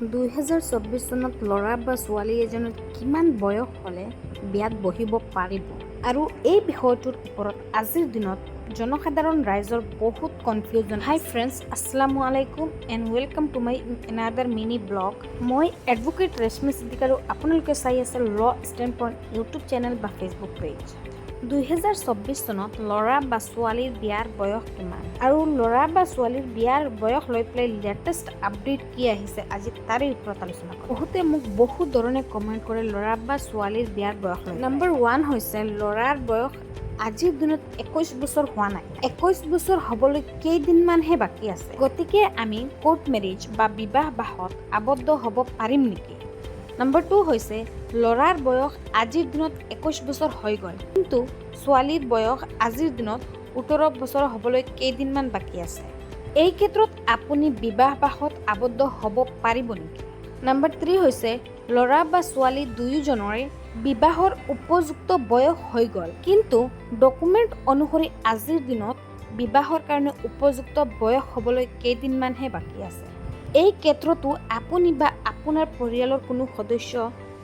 2024 চনত ল'ৰা বা ছোৱালী এজনৰ কিমান বয়স হ'লে বিয়াত বহিব পাৰিব আৰু এই বিষয়টোৰ ওপৰত আজিৰ দিনত জনসাধাৰণ ৰাইজৰ বহুত কনফিউজন। হাই ফ্ৰেণ্ডছ, আসসালামু আলাইকুম and welcome to my another mini blog. মই এডভোকেট ৰেশমী সিদ্দিক আৰু আপোনালোকে চাই আছে ল ষ্টেণ্ড পইণ্ট ইউটিউব চেনেল বা ফেচবুক পেজ। 2024 চনত ল'ৰা বা ছোৱালীৰ বিয়াৰ বয়স কিমান আৰু ল'ৰা বা ছোৱালীৰ বিয়াৰ বয়স লৈ পেলাই লেটেষ্ট আপডেট কি আহিছে আজি তাৰে ওপৰত আলোচনা কৰিম। বহুতে মোক বহুত ধৰণে কমেণ্ট কৰে ল'ৰা বা ছোৱালীৰ বিয়াৰ বয়স লৈ। নম্বৰ 1 হৈছে ল'ৰাৰ বয়স আজিৰ দিনত 21 বছৰ হোৱা নাই। 21 বছৰ হ'বলৈ কেইদিনমানহে বাকী আছে, গতিকে আমি কোৰ্ট মেৰিজ বা বিবাহ বাহত আবদ্ধ হ'ব পাৰিম নেকি? নম্বৰ 2 হৈছে ল'ৰাৰ বয়স আজিৰ দিনত 21 বছৰ হৈ গ'ল, কিন্তু ছোৱালীৰ বয়স আজিৰ দিনত 18 বছৰ হ'বলৈ কেইদিনমান বাকী আছে। এই ক্ষেত্ৰত আপুনি বিবাহ বাহত আবদ্ধ হ'ব পাৰিব নেকি? নম্বৰ 3 হৈছে ল'ৰা বা ছোৱালী দুয়োজনৰে বিবাহৰ উপযুক্ত বয়স হৈ গ'ল, কিন্তু ডকুমেণ্ট অনুসৰি আজিৰ দিনত বিবাহৰ কাৰণে উপযুক্ত বয়স হ'বলৈ কেইদিনমানহে বাকী আছে। এই ক্ষেত্ৰতো আপুনি বা আপোনাৰ পৰিয়ালৰ কোনো সদস্য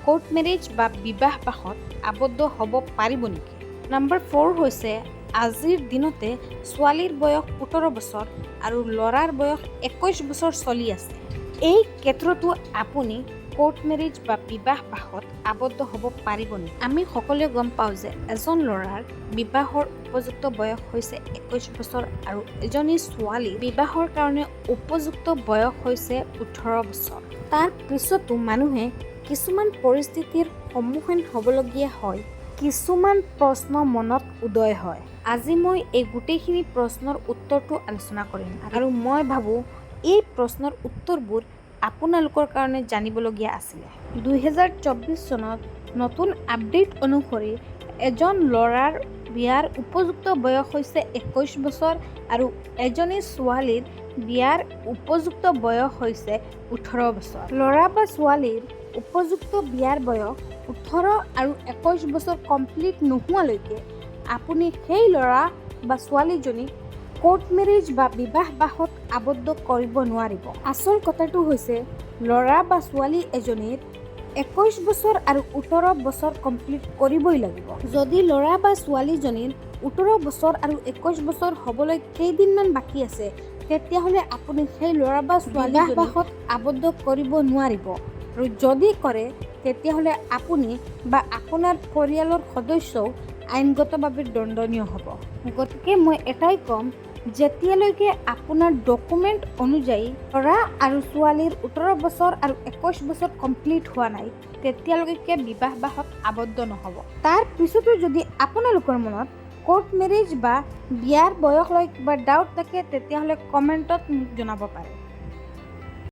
কোৰ্ট মেৰিজ বা বিবাহ বাহত আবদ্ধ হ'ব পাৰিব নেকি? নম্বৰ 4 হৈছে আজিৰ দিনতে ছোৱালীৰ বয়স 18 বছৰ আৰু ল'ৰাৰ বয়স 21 বছৰ চলি আছে। এই ক্ষেত্ৰতো আপুনি কোৰ্ট মেৰিজ বা বিবাহ বাহত আবদ্ধ হ'ব পাৰিব নেকি? আমি সকলোৱে গম পাওঁ যে এজন ল'ৰাৰ বিবাহৰ উপযুক্ত বয়স হৈছে 21 বছৰ আৰু এজনী ছোৱালীৰ বিবাহৰ কাৰণে উপযুক্ত বয়স হৈছে 18 বছৰ। তাৰ পিছতো মানুহে কিছুমান পৰিস্থিতিৰ সন্মুখীন হ'বলগীয়া হয়, কিছুমান প্ৰশ্ন মনত উদয় হয়। আজি মই এই গোটেইখিনি প্ৰশ্নৰ উত্তৰটো আলোচনা কৰিম আৰু মই ভাবোঁ এই প্ৰশ্নৰ উত্তৰবোৰ আপোনালোকৰ কাৰণে জানিবলগীয়া আছিলে। 2024 চনত নতুন আপডেট অনুসৰি এজন ল'ৰাৰ বিয়াৰ উপযুক্ত বয়স হৈছে 21 বছৰ আৰু এজনী ছোৱালীৰ বিয়াৰ উপযুক্ত বয়স হৈছে 18 বছৰ। ল'ৰা বা ছোৱালীৰ উপযুক্ত বিয়াৰ বয়স 18 আৰু 21 বছৰ কমপ্লিট নোহোৱালৈকে আপুনি সেই ল'ৰা বা ছোৱালীজনীক কোৰ্ট মেৰিজ বা বিবাহ বাহত আবদ্ধ কৰিব নোৱাৰিব। আচল কথাটো হৈছে ল'ৰা বা ছোৱালী এজনীৰ 21 বছৰ আৰু 18 বছৰ কমপ্লিট কৰিবই লাগিব। যদি ল'ৰা বা ছোৱালীজনীৰ 18 বছৰ আৰু 21 বছৰ হ'বলৈ কেইদিনমান বাকী আছে, তেতিয়াহ'লে আপুনি সেই ল'ৰা বা ছোৱালী বিবাহ বাহত আবদ্ধ কৰিব নোৱাৰিব, আৰু যদি কৰে তেতিয়াহ'লে আপুনি বা আপোনাৰ পৰিয়ালৰ সদস্যও আইনগতভাৱে দণ্ডনীয় হ'ব। গতিকে মই এটাই ক'ম, যেতিয়ালৈকে আপোনাৰ ডকুমেণ্ট অনুযায়ী ল'ৰা আৰু ছোৱালীৰ 18 বছৰ আৰু 21 বছৰ কমপ্লিট হোৱা নাই, তেতিয়ালৈকে বিবাহ বাহত আবদ্ধ নহ'ব। তাৰ পিছতো যদি আপোনালোকৰ মনত কোৰ্ট মেৰিজ বা বিয়াৰ বয়স লৈ কিবা ডাউট থাকে, তেতিয়াহ'লে কমেণ্টত মোক জনাব পাৰে।